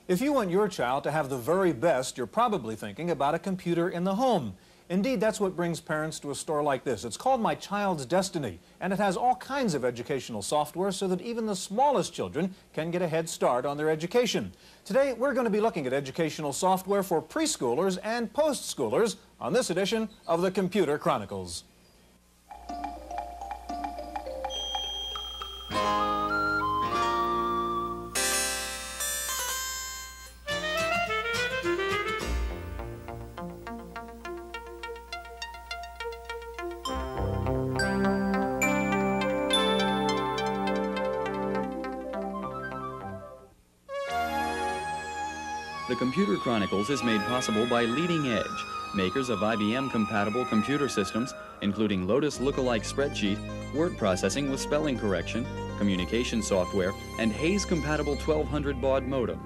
If you want your child to have the very best, you're probably thinking about a computer in the home. Indeed, that's what brings parents to a store like this. It's called My Child's Destiny, and it has all kinds of educational software so that even the smallest children can get a head start on their education. Today, we're going to be looking at educational software for preschoolers and post-schoolers on this edition of the Computer Chronicles. The Computer Chronicles is made possible by Leading Edge, makers of IBM-compatible computer systems, including Lotus lookalike spreadsheet, word processing with spelling correction, communication software, and Hayes-compatible 1200 baud modem.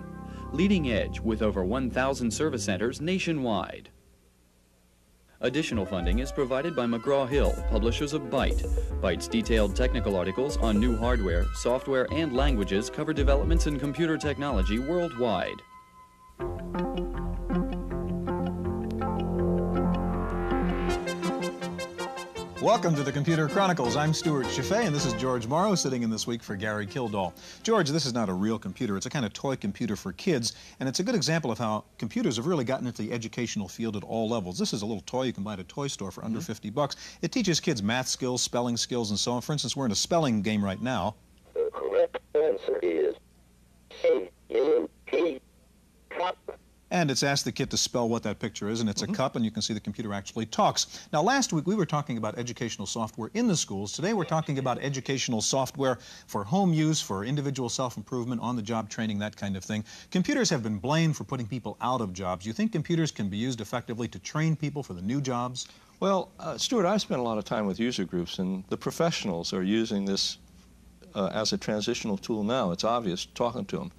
Leading Edge with over 1,000 service centers nationwide. Additional funding is provided by McGraw-Hill, publishers of Byte. Byte's detailed technical articles on new hardware, software, and languages cover developments in computer technology worldwide. Welcome to the Computer Chronicles. I'm Stewart Cheifet, and this is George Morrow sitting in this week for Gary Kildall. George, this is not a real computer. It's a kind of toy computer for kids, and it's a good example of how computers have really gotten into the educational field at all levels. This is a little toy you can buy at a toy store for under 50 bucks. It teaches kids math skills, spelling skills, and so on. For instance, we're in a spelling game right now. The correct answer is C-N-P, cup. And it's asked the kid to spell what that picture is, and it's a cup, and you can see the computer actually talks. Now, last week we were talking about educational software in the schools. Today we're talking about educational software for home use, for individual self-improvement, on-the-job training, that kind of thing. Computers have been blamed for putting people out of jobs. You think computers can be used effectively to train people for the new jobs? Well, Stuart, I've spent a lot of time with user groups, and the professionals are using this as a transitional tool now. It's obvious, talking to them.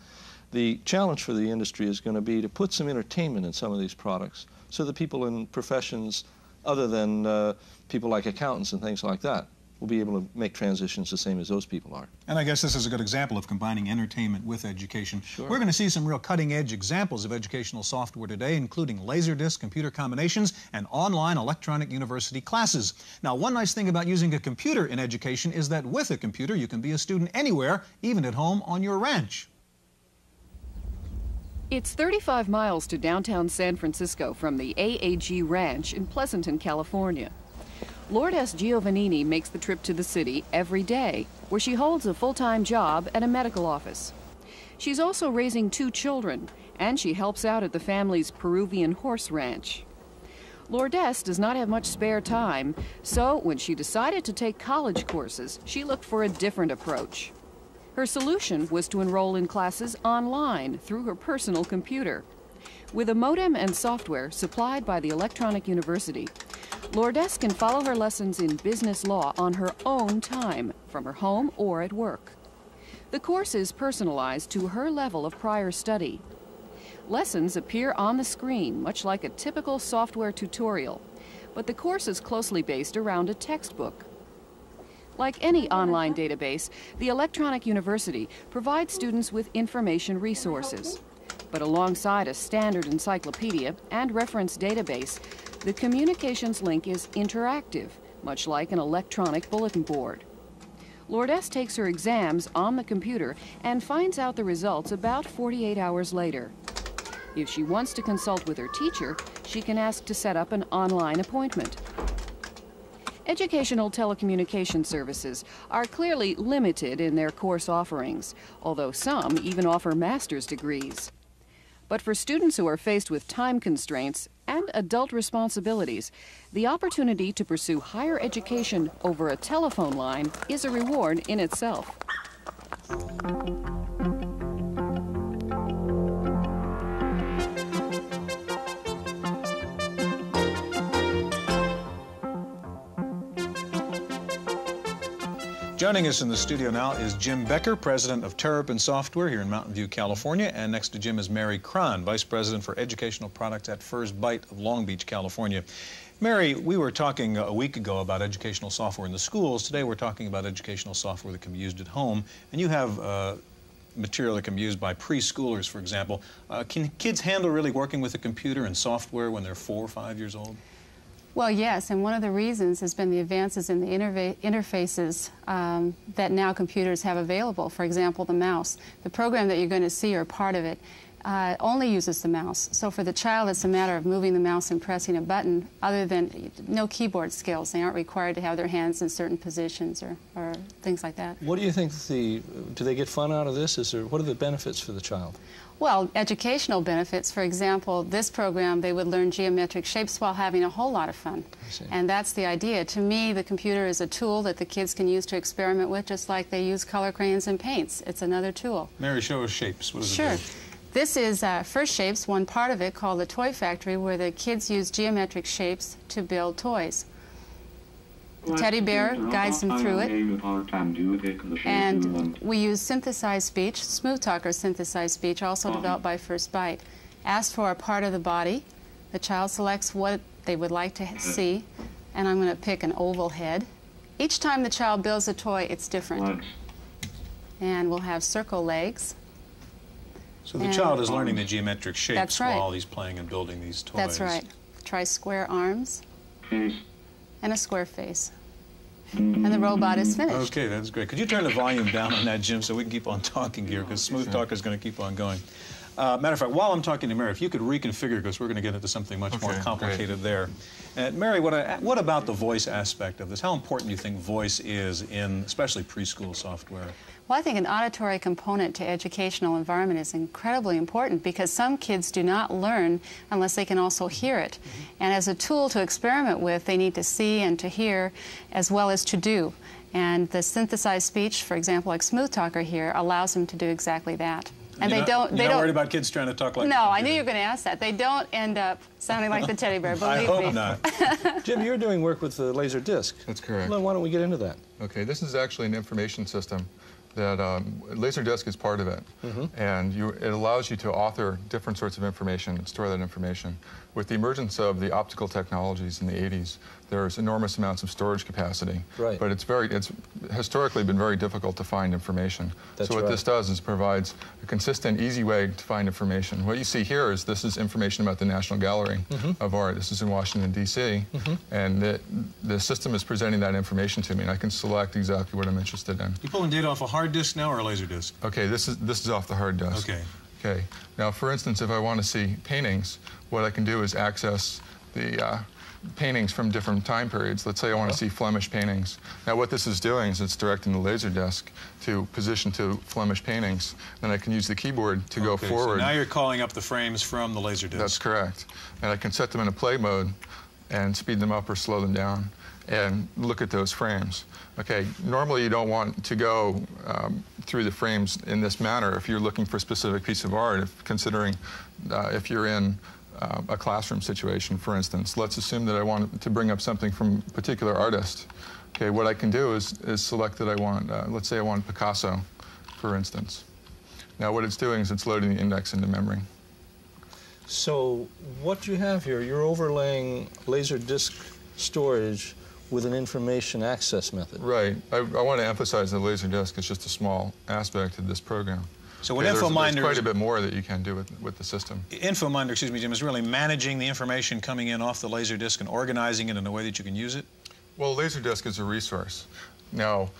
The challenge for the industry is going to be to put some entertainment in some of these products so that people in professions other than people like accountants and things like that will be able to make transitions the same as those people are. And I guess this is a good example of combining entertainment with education. Sure. We're going to see some real cutting-edge examples of educational software today, including Laserdisc, computer combinations, and online electronic university classes. Now, one nice thing about using a computer in education is that with a computer, you can be a student anywhere, even at home on your ranch. It's 35 miles to downtown San Francisco from the AAG Ranch in Pleasanton, California. Lourdes Giovannini makes the trip to the city every day, where she holds a full-time job at a medical office. She's also raising 2 children, and she helps out at the family's Peruvian horse ranch. Lourdes does not have much spare time, so when she decided to take college courses, she looked for a different approach. Her solution was to enroll in classes online through her personal computer. With a modem and software supplied by the Electronic University, Lourdes can follow her lessons in business law on her own time, from her home or at work. The course is personalized to her level of prior study. Lessons appear on the screen, much like a typical software tutorial, but the course is closely based around a textbook. Like any online database, the Electronic University provides students with information resources. But alongside a standard encyclopedia and reference database, the communications link is interactive, much like an electronic bulletin board. Lourdes takes her exams on the computer and finds out the results about 48 hours later. If she wants to consult with her teacher, she can ask to set up an online appointment. Educational telecommunication services are clearly limited in their course offerings, although some even offer master's degrees. But for students who are faced with time constraints and adult responsibilities, the opportunity to pursue higher education over a telephone line is a reward in itself. Joining us in the studio now is Jim Becker, president of Terrapin Software here in Mountain View, California. And next to Jim is Mary Cron, vice president for educational products at First Byte of Long Beach, California. Mary, we were talking a week ago about educational software in the schools. Today we're talking about educational software that can be used at home. And you have material that can be used by preschoolers, for example. Can kids handle really working with a computer and software when they're 4 or 5 years old? Well, yes, and one of the reasons has been the advances in the interfaces that now computers have available. For example, the mouse. The program that you're going to see, or part of it, only uses the mouse. So for the child, it's a matter of moving the mouse and pressing a button, other than no keyboard skills. They aren't required to have their hands in certain positions or things like that. What do you think do they get fun out of this? What are the benefits for the child? Well, educational benefits. For example, this program, they would learn geometric shapes while having a whole lot of fun. And that's the idea. To me, the computer is a tool that the kids can use to experiment with, just like they use color crayons and paints. It's another tool. Mary, show us shapes. What does Sure. it do? This is First Shapes, one part of it called the Toy Factory, where the kids use geometric shapes to build toys. The teddy bear guides them through it, and we use synthesized speech, smooth talker synthesized speech, also developed by First Byte. Asked for a part of the body, the child selects what they would like to see, and I'm going to pick an oval head. Each time the child builds a toy, it's different. And we'll have circle legs. So the child is learning the geometric shapes That's right. while he's playing and building these toys. That's right. Try square arms and a square face. And the robot is finished. Okay, that's great. Could you turn the volume down on that, Jim, so we can keep on talking here, because Smooth Talker is going to keep on going. Matter of fact, while I'm talking to Mary, if you could reconfigure, because we're going to get into something much more complicated there. Mary, what about the voice aspect of this? How important do you think voice is in especially preschool software? Well, I think an auditory component to educational environment is incredibly important, because some kids do not learn unless they can also hear it. And as a tool to experiment with, they need to see and to hear as well as to do. And the synthesized speech, for example, like Smooth Talker here, allows them to do exactly that. And You're not worried about kids trying to talk like No, I knew you were going to ask that. They don't end up sounding like the teddy bear, believe me. I hope not. Jim, you're doing work with the laser disc. That's correct. Well, why don't we get into that? Okay, this is actually an information system that Laserdisc is part of it. And it allows you to author different sorts of information and store that information. With the emergence of the optical technologies in the 80s, there's enormous amounts of storage capacity. Right. But it's historically been very difficult to find information. That's so what right. this does is provides a consistent, easy way to find information. What you see here is this is information about the National Gallery of Art. This is in Washington, D.C. And the system is presenting that information to me, and I can select exactly what I'm interested in. You pulling data off a hard disk now or a laser disk? Okay, this is off the hard disk. Okay. Okay. Now, for instance, if I want to see paintings, what I can do is access the paintings from different time periods. Let's say I want to see Flemish paintings. Now, what this is doing is it's directing the Laserdisc to position to Flemish paintings. Then I can use the keyboard to go forward. So now you're calling up the frames from the Laserdisc. That's correct. And I can set them in a play mode and speed them up or slow them down and look at those frames. Okay, normally you don't want to go through the frames in this manner if you're looking for a specific piece of art, considering if you're in a classroom situation, for instance. Let's assume that I want to bring up something from a particular artist. Okay, what I can do is select that I want, let's say I want Picasso, for instance. Now what it's doing is it's loading the index into memory. So what you have here, you're overlaying laser disc storage with an information access method. Right. I want to emphasize that Laserdisc is just a small aspect of this program. So what there's InfoMinder... quite a bit more that you can do with the system. InfoMinder, excuse me, Jim, is really managing the information coming in off the Laserdisc and organizing it in a way that you can use it? Well, Laserdisc is a resource. Now,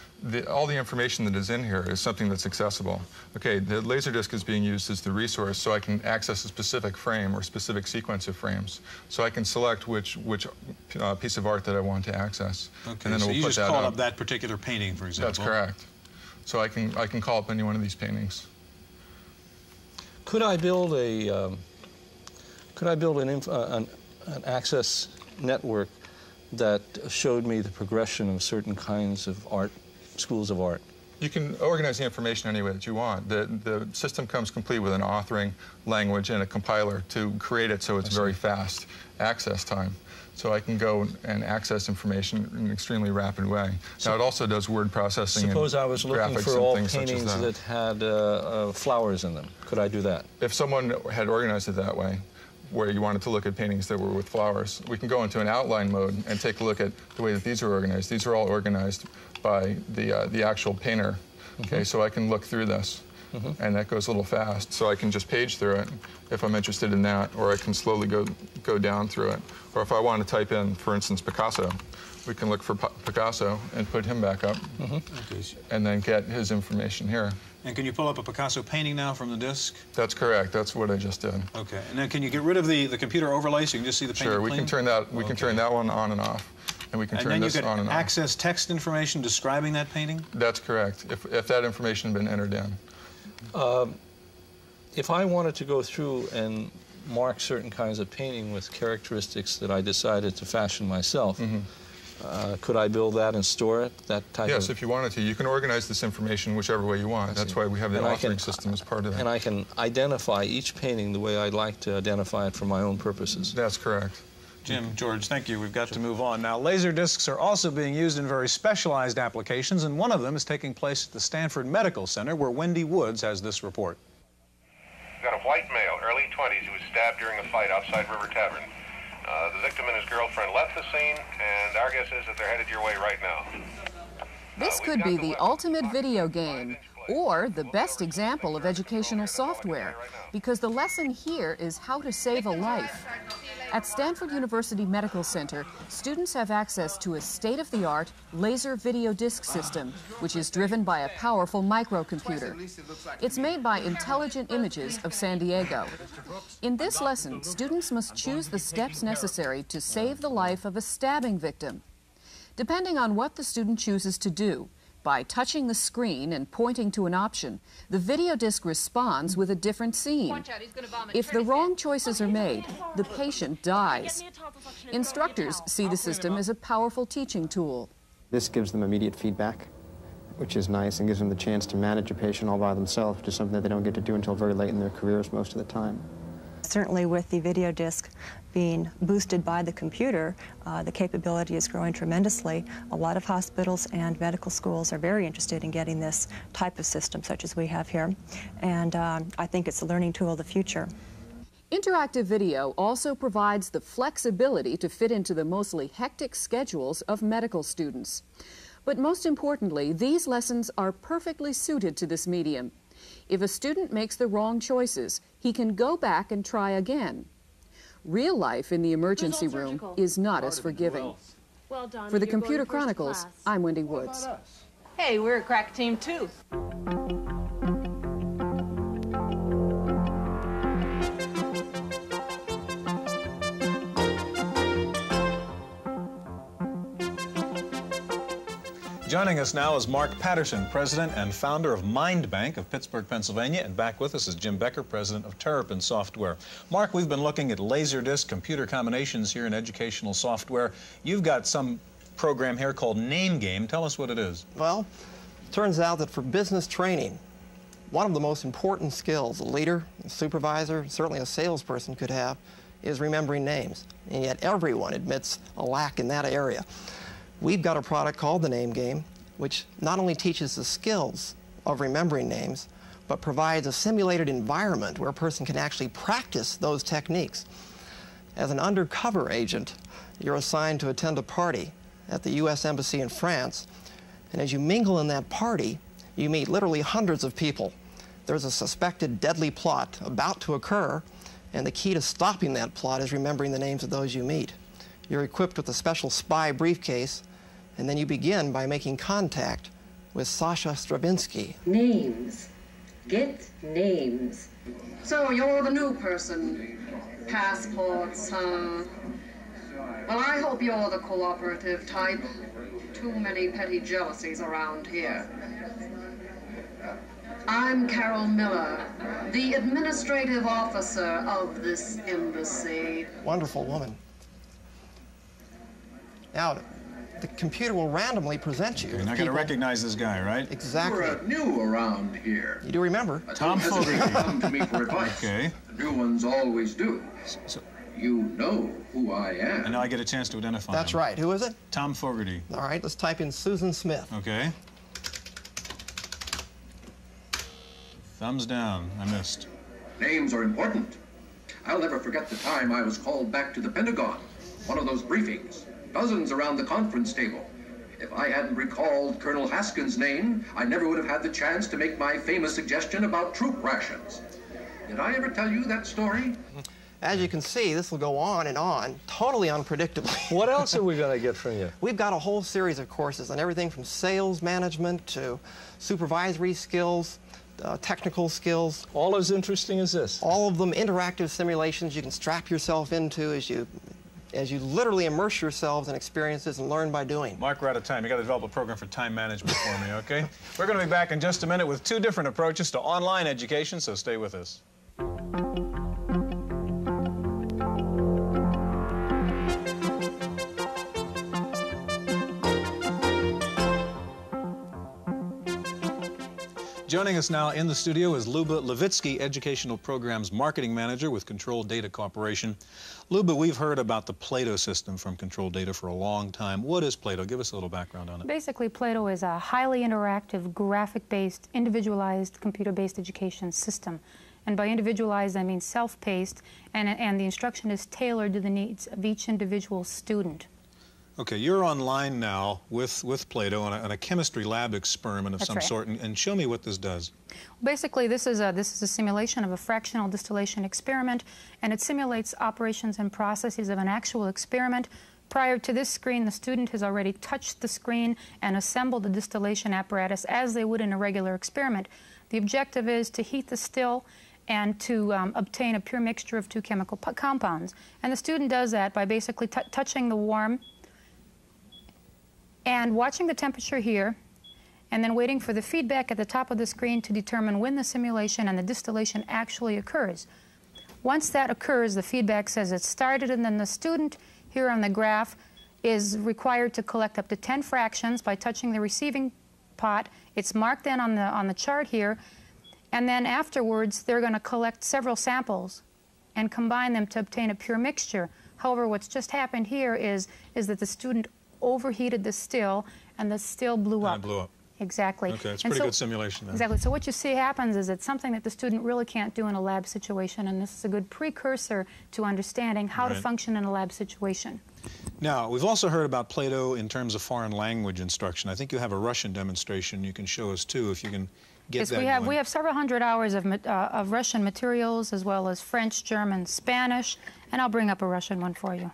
all the information that is in here is something that's accessible. Okay, the Laserdisc is being used as the resource so I can access a specific frame or specific sequence of frames. So I can select which piece of art that I want to access. Okay, and then so it will you put just that call up that that particular painting, for example? That's correct. So I can call up any one of these paintings. Could I build an access network that showed me the progression of certain kinds of art, schools of art? You can organize the information any way that you want. The system comes complete with an authoring language and a compiler to create it so it's very fast access time. So I can go and access information in an extremely rapid way. Now it also does word processing. Suppose and I was looking graphics for and all things paintings such as that had flowers in them. Could I do that? If someone had organized it that way, where you wanted to look at paintings that were with flowers, we can go into an outline mode and take a look at the way that these are organized. These are all organized by the actual painter. Okay, so I can look through this. and that goes a little fast. So I can just page through it if I'm interested in that, or I can slowly go down through it. Or if I want to type in, for instance, Picasso, we can look for Picasso and put him back up, and then get his information here. And can you pull up a Picasso painting now from the disk? That's correct. That's what I just did. Okay. And then can you get rid of the computer overlay so you can just see the painting? Sure. We can turn that. We can turn that one on and off, and we can turn this on and off. And then you can access text information describing that painting? That's correct. If that information had been entered in. If I wanted to go through and mark certain kinds of painting with characteristics that I decided to fashion myself, could I build that and store it? That type Yes, of... if you wanted to. You can organize this information whichever way you want. That's why we have the authoring system as part of that. And I can identify each painting the way I'd like to identify it for my own purposes. That's correct. Jim, George, thank you. We've got to move on. Now, laser discs are also being used in very specialized applications, and one of them is taking place at the Stanford Medical Center, where Wendy Woods has this report. We've got a white male, early 20s, who was stabbed during a fight outside River Tavern. The victim and his girlfriend left the scene, and our guess is that they're headed your way right now. This could be the ultimate video game, or the best example of educational software, because the lesson here is how to save a life. At Stanford University Medical Center, students have access to a state-of-the-art laser video disc system, which is driven by a powerful microcomputer. It's made by Intelligent Images of San Diego. In this lesson, students must choose the steps necessary to save the life of a stabbing victim. Depending on what the student chooses to do, by touching the screen and pointing to an option, the video disc responds with a different scene. If the wrong choices are made, the patient dies. Instructors see the system as a powerful teaching tool. This gives them immediate feedback, which is nice, and gives them the chance to manage a patient all by themselves, which is something that they don't get to do until very late in their careers most of the time. Certainly with the video disc being boosted by the computer, the capability is growing tremendously. A lot of hospitals and medical schools are very interested in getting this type of system such as we have here, and I think it's a learning tool of the future. Interactive video also provides the flexibility to fit into the mostly hectic schedules of medical students. But most importantly, these lessons are perfectly suited to this medium. If a student makes the wrong choices, he can go back and try again. Real life in the emergency room is not as forgiving. Well done. For the Computer Chronicles, I'm Wendy Woods. Hey, we're a crack team too. Joining us now is Mark Patterson, president and founder of MindBank of Pittsburgh, Pennsylvania, and back with us is Jim Becker, president of Terrapin Software. Mark, we've been looking at Laserdisc computer combinations here in educational software. You've got some program here called Name Game. Tell us what it is. Well, it turns out that for business training, one of the most important skills a leader, a supervisor, certainly a salesperson could have is remembering names. And yet everyone admits a lack in that area. We've got a product called the Name Game, which not only teaches the skills of remembering names, but provides a simulated environment where a person can actually practice those techniques. As an undercover agent, you're assigned to attend a party at the U.S. Embassy in France, and as you mingle in that party, you meet literally hundreds of people. There's a suspected deadly plot about to occur, and the key to stopping that plot is remembering the names of those you meet. You're equipped with a special spy briefcase, and then you begin by making contact with Sasha Stravinsky. Names. Get names. So you're the new person. Passports, huh? Well, I hope you're the cooperative type. Too many petty jealousies around here. I'm Carol Miller, the administrative officer of this embassy. Wonderful woman. Now, the computer will randomly present you. You're not going to recognize this guy, right? Exactly. You're new around here. You do remember. Tom Fogarty. Come to me for advice. Okay. The new ones always do. So, you know who I am. And now I get a chance to identify That's him. right. Who is it? Tom Fogarty. All right, let's type in Susan Smith. Okay. Thumbs down. I missed. Names are important. I'll never forget the time I was called back to the Pentagon. One of those briefings. Dozens around the conference table. If I hadn't recalled Colonel Haskins' name, I never would have had the chance to make my famous suggestion about troop rations. Did I ever tell you that story? As you can see, this will go on and on, totally unpredictably. What else are we going to get from you? We've got a whole series of courses on everything from sales management to supervisory skills, technical skills. All as interesting as this? All of them interactive simulations you can strap yourself into as you literally immerse yourselves in experiences and learn by doing. Mark, we're out of time. You got to develop a program for time management for me, okay? We're going to be back in just a minute with 2 different approaches to online education, so stay with us. Joining us now in the studio is Luba Levitsky, Educational Programs Marketing Manager with Control Data Corporation. Luba, we've heard about the Plato system from Control Data for a long time. What is Plato? Give us a little background on it. Basically, Plato is a highly interactive, graphic-based, individualized, computer-based education system. And by individualized, I mean self-paced, and the instruction is tailored to the needs of each individual student. Okay, you're online now with Plato on a chemistry lab experiment of some sort, and show me what this does. Basically, this is a simulation of a fractional distillation experiment, and it simulates operations and processes of an actual experiment. Prior to this screen, the student has already touched the screen and assembled the distillation apparatus as they would in a regular experiment. The objective is to heat the still and to obtain a pure mixture of 2 chemical compounds. And the student does that by basically touching the warm and watching the temperature here, and then waiting for the feedback at the top of the screen to determine when the simulation and the distillation actually occurs. Once that occurs, the feedback says it started, and then the student here on the graph is required to collect up to 10 fractions by touching the receiving pot. It's marked then on the chart here, and then afterwards they're going to collect several samples and combine them to obtain a pure mixture. However, what's just happened here is that the student overheated the still, and the still blew up. It blew up. Exactly. Okay, it's a pretty good simulation then. Exactly. So what you see happens is it's something that the student really can't do in a lab situation, and this is a good precursor to understanding how to function in a lab situation. Now, we've also heard about Plato in terms of foreign language instruction. I think you have a Russian demonstration you can show us too, if you can get that Yes, going. we have several hundred hours of Russian materials, as well as French, German, Spanish, and I'll bring up a Russian one for you.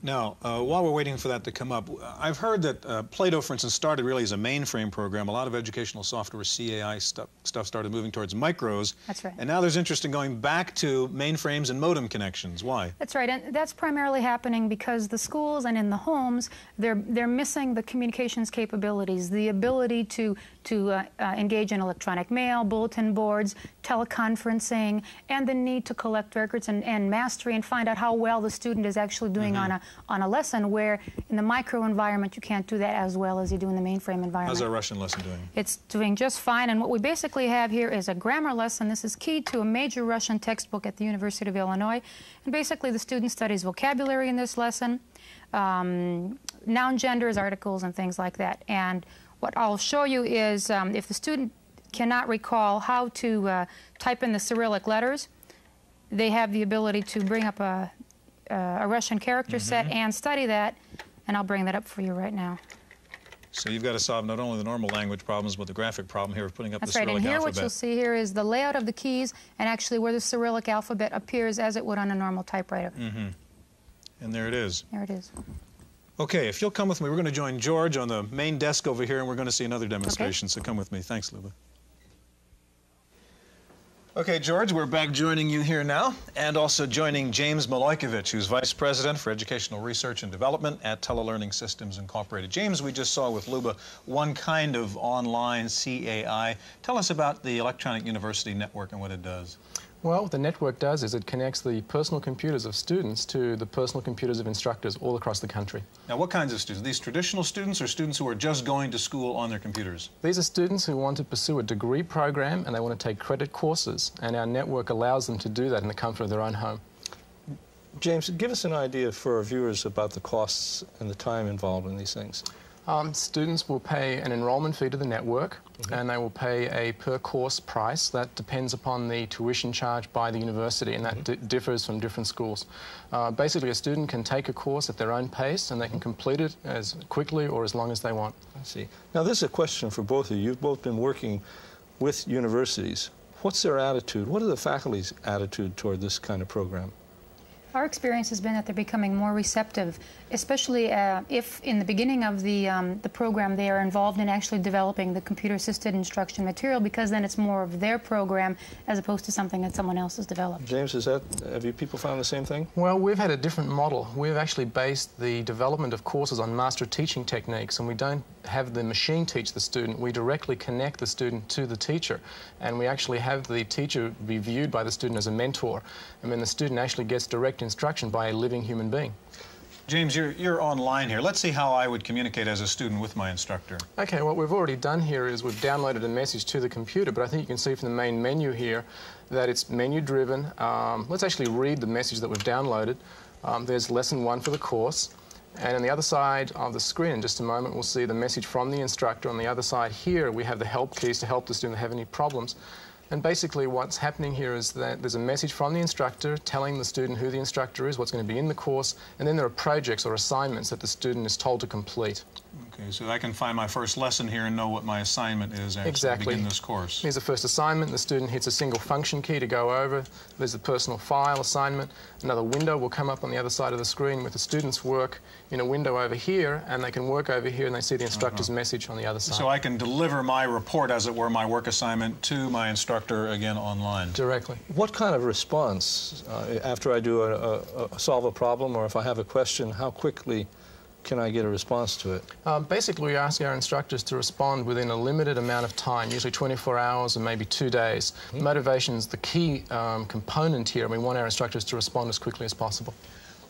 Now, while we're waiting for that to come up, I've heard that Plato, for instance, started really as a mainframe program. A lot of educational software, CAI stuff started moving towards micros. That's right. And now there's interest in going back to mainframes and modem connections. Why? That's right, and that's primarily happening because the schools and in the homes, they're missing the communications capabilities, the ability to engage in electronic mail, bulletin boards, teleconferencing, and the need to collect records and mastery and find out how well the student is actually doing on a lesson, where in the micro environment you can't do that as well as you do in the mainframe environment. How's our Russian lesson doing? It's doing just fine, and what we basically have here is a grammar lesson. This is key to a major Russian textbook at the University of Illinois, and basically the student studies vocabulary in this lesson, noun genders, articles, and things like that. And what I'll show you is if the student cannot recall how to type in the Cyrillic letters, they have the ability to bring up a Russian character set and study that, and I'll bring that up for you right now. So you've got to solve not only the normal language problems, but the graphic problem here of putting up the Cyrillic alphabet. That's right, and here alphabet. what you'll see here is the layout of the keys and actually where the Cyrillic alphabet appears as it would on a normal typewriter. And there it is. There it is. Okay, if you'll come with me, we're going to join George on the main desk over here, and we're going to see another demonstration, so come with me. Thanks, Luba. Okay, George, we're back joining you here now, and also joining James Milojkovic, who's Vice President for Educational Research and Development at Telelearning Systems Incorporated. James, we just saw with Luba one kind of online CAI. Tell us about the Electronic University Network and what it does. Well, what the network does is it connects the personal computers of students to the personal computers of instructors all across the country. Now, what kinds of students? These traditional students or students who are just going to school on their computers? These are students who want to pursue a degree program and they want to take credit courses, and our network allows them to do that in the comfort of their own home. James, give us an idea for our viewers about the costs and the time involved in these things. Students will pay an enrollment fee to the network, and they will pay a per-course price. That depends upon the tuition charged by the university, and that differs from different schools. Basically, a student can take a course at their own pace, and they can complete it as quickly or as long as they want. I see. Now, this is a question for both of you. You've both been working with universities. What's their attitude? What are the faculty's attitude toward this kind of program? Our experience has been that they're becoming more receptive, especially if in the beginning of the program they are involved in actually developing the computer-assisted instruction material, because then it's more of their program as opposed to something that someone else has developed. James, have you people found the same thing? Well, we've had a different model. We've actually based the development of courses on master teaching techniques, and we don't have the machine teach the student. We directly connect the student to the teacher, and we actually have the teacher be viewed by the student as a mentor, and then the student actually gets direct instruction by a living human being. James, you're online here. Let's see how I would communicate as a student with my instructor. Okay, what we've already done here is we've downloaded a message to the computer, but I think you can see from the main menu here that it's menu-driven. Let's actually read the message that we've downloaded. There's lesson 1 for the course. And on the other side of the screen, in just a moment, we'll see the message from the instructor. On the other side here, we have the help keys to help the student have any problems. And basically what's happening here is that there's a message from the instructor telling the student who the instructor is, what's going to be in the course, and then there are projects or assignments that the student is told to complete. Okay, so I can find my first lesson here and know what my assignment is actually to begin this course. Here's the first assignment. The student hits a single function key to go over. There's the personal file assignment. Another window will come up on the other side of the screen with the student's work in a window over here, and they can work over here and they see the instructor's message on the other side. So I can deliver my report, as it were, my work assignment, to my instructor again online. Directly. What kind of response, after I do solve a problem, or if I have a question, how quickly can I get a response to it? Basically, we ask our instructors to respond within a limited amount of time, usually 24 hours or maybe 2 days. Motivation is the key component here, and we want our instructors to respond as quickly as possible.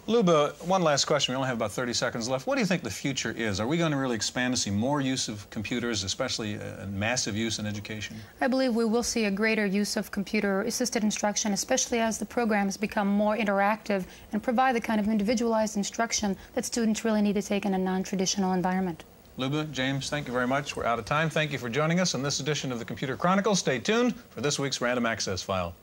Luba, one last question. We only have about 30 seconds left. What do you think the future is? Are we going to really expand to see more use of computers, especially massive use in education? I believe we will see a greater use of computer-assisted instruction, especially as the programs become more interactive and provide the kind of individualized instruction that students really need to take in a non-traditional environment. Luba, James, thank you very much. We're out of time. Thank you for joining us on this edition of the Computer Chronicles. Stay tuned for this week's Random Access File.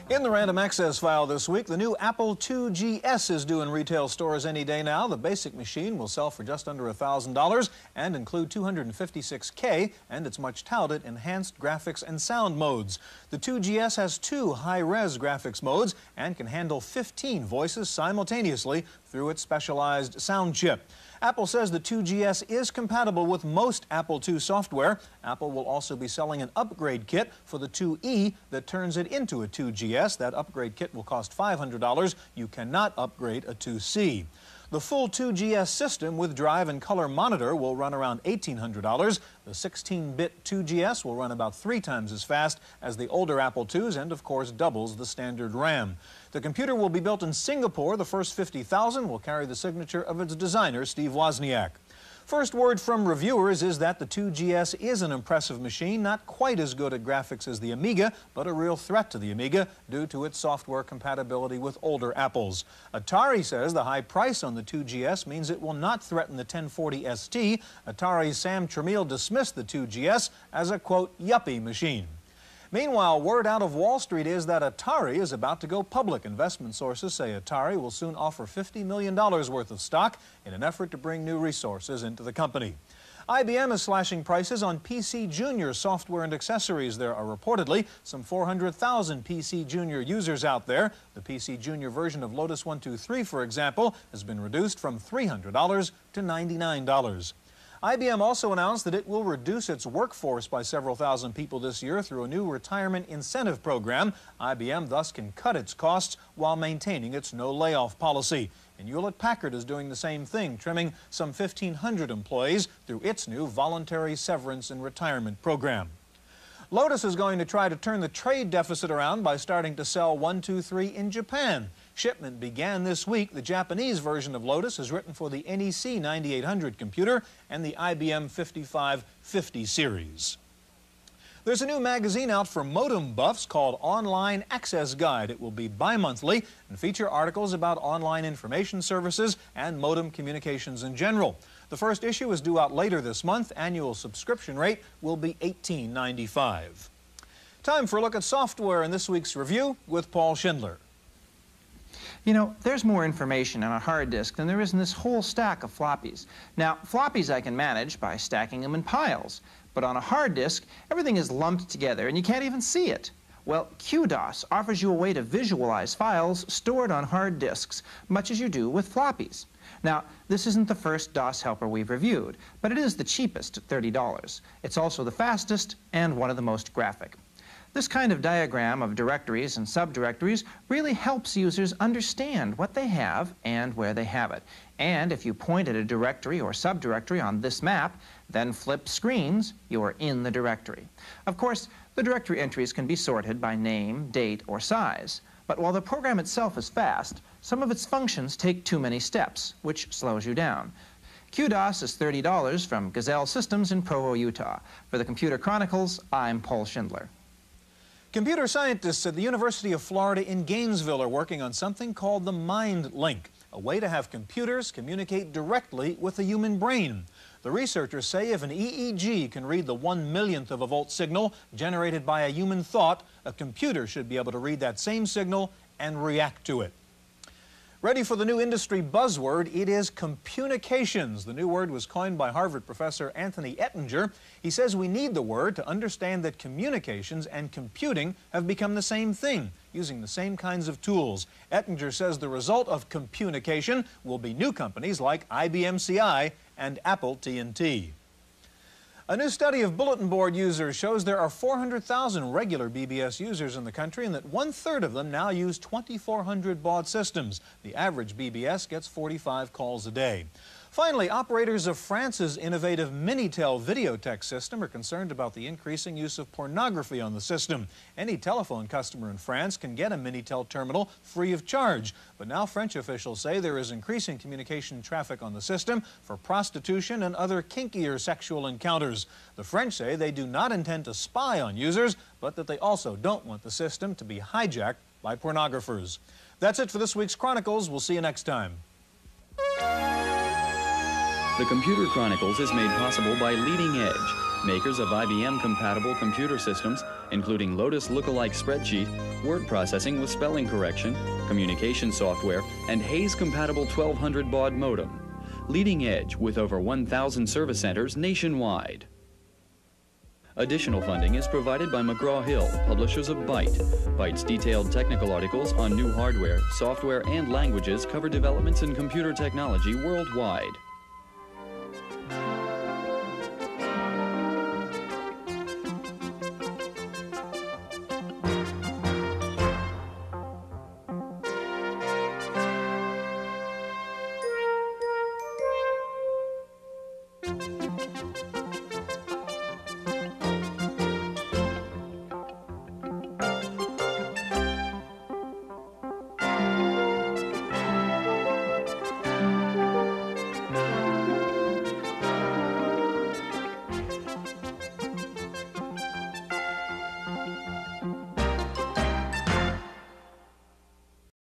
In the Random Access File this week, the new Apple IIgs is due in retail stores any day now. The basic machine will sell for just under $1,000 and include 256K and its much touted enhanced graphics and sound modes. The IIgs has 2 high-res graphics modes and can handle 15 voices simultaneously through its specialized sound chip. Apple says the IIgs is compatible with most Apple II software. Apple will also be selling an upgrade kit for the IIe that turns it into a IIgs. That upgrade kit will cost $500. You cannot upgrade a IIc. The full IIgs system with drive and color monitor will run around $1,800. The 16-bit IIgs will run about 3 times as fast as the older Apple IIs and, of course, doubles the standard RAM. The computer will be built in Singapore. The first 50,000 will carry the signature of its designer, Steve Wozniak. First word from reviewers is that the IIgs is an impressive machine, not quite as good at graphics as the Amiga, but a real threat to the Amiga due to its software compatibility with older Apples. Atari says the high price on the IIgs means it will not threaten the 1040 ST. Atari's Sam Tramiel dismissed the IIgs as a, quote, yuppie machine. Meanwhile, word out of Wall Street is that Atari is about to go public. Investment sources say Atari will soon offer $50 million worth of stock in an effort to bring new resources into the company. IBM is slashing prices on PC Junior software and accessories. There are reportedly some 400,000 PC Junior users out there. The PC Junior version of Lotus 123, for example, has been reduced from $300 to $99. IBM also announced that it will reduce its workforce by several thousand people this year through a new retirement incentive program. IBM thus can cut its costs while maintaining its no-layoff policy. And Hewlett-Packard is doing the same thing, trimming some 1,500 employees through its new voluntary severance and retirement program. Lotus is going to try to turn the trade deficit around by starting to sell 123 in Japan. Shipment began this week. The Japanese version of Lotus is written for the NEC 9800 computer and the IBM 5550 series. There's a new magazine out for modem buffs called Online Access Guide. It will be bi-monthly and feature articles about online information services and modem communications in general. The first issue is due out later this month. Annual subscription rate will be $18.95. Time for a look at software in this week's review with Paul Schindler. You know, there's more information on a hard disk than there is in this whole stack of floppies. Now, floppies I can manage by stacking them in piles, but on a hard disk, everything is lumped together and you can't even see it. Well, QDOS offers you a way to visualize files stored on hard disks, much as you do with floppies. Now, this isn't the first DOS helper we've reviewed, but it is the cheapest at $30. It's also the fastest and one of the most graphic. This kind of diagram of directories and subdirectories really helps users understand what they have and where they have it. And if you point at a directory or subdirectory on this map, then flip screens, you are in the directory. Of course, the directory entries can be sorted by name, date, or size. But while the program itself is fast, some of its functions take too many steps, which slows you down. QDOS is $30 from Gazelle Systems in Provo, Utah. For the Computer Chronicles, I'm Paul Schindler. Computer scientists at the University of Florida in Gainesville are working on something called the Mind Link, a way to have computers communicate directly with the human brain. The researchers say if an EEG can read the 1/1,000,000th of a volt signal generated by a human thought, a computer should be able to read that same signal and react to it. Ready for the new industry buzzword, it is communications. The new word was coined by Harvard professor Anthony Ettinger. He says we need the word to understand that communications and computing have become the same thing, using the same kinds of tools. Ettinger says the result of communication will be new companies like IBM CI and Apple TNT. A new study of bulletin board users shows there are 400,000 regular BBS users in the country and that 1/3 of them now use 2,400 baud systems. The average BBS gets 45 calls a day. Finally, operators of France's innovative Minitel Videotech system are concerned about the increasing use of pornography on the system. Any telephone customer in France can get a Minitel terminal free of charge. But now French officials say there is increasing communication traffic on the system for prostitution and other kinkier sexual encounters. The French say they do not intend to spy on users, but that they also don't want the system to be hijacked by pornographers. That's it for this week's Chronicles. We'll see you next time. The Computer Chronicles is made possible by Leading Edge, makers of IBM-compatible computer systems, including Lotus lookalike spreadsheet, word processing with spelling correction, communication software, and Hayes-compatible 1200 baud modem. Leading Edge with over 1,000 service centers nationwide. Additional funding is provided by McGraw-Hill, publishers of Byte. Byte's detailed technical articles on new hardware, software, and languages cover developments in computer technology worldwide.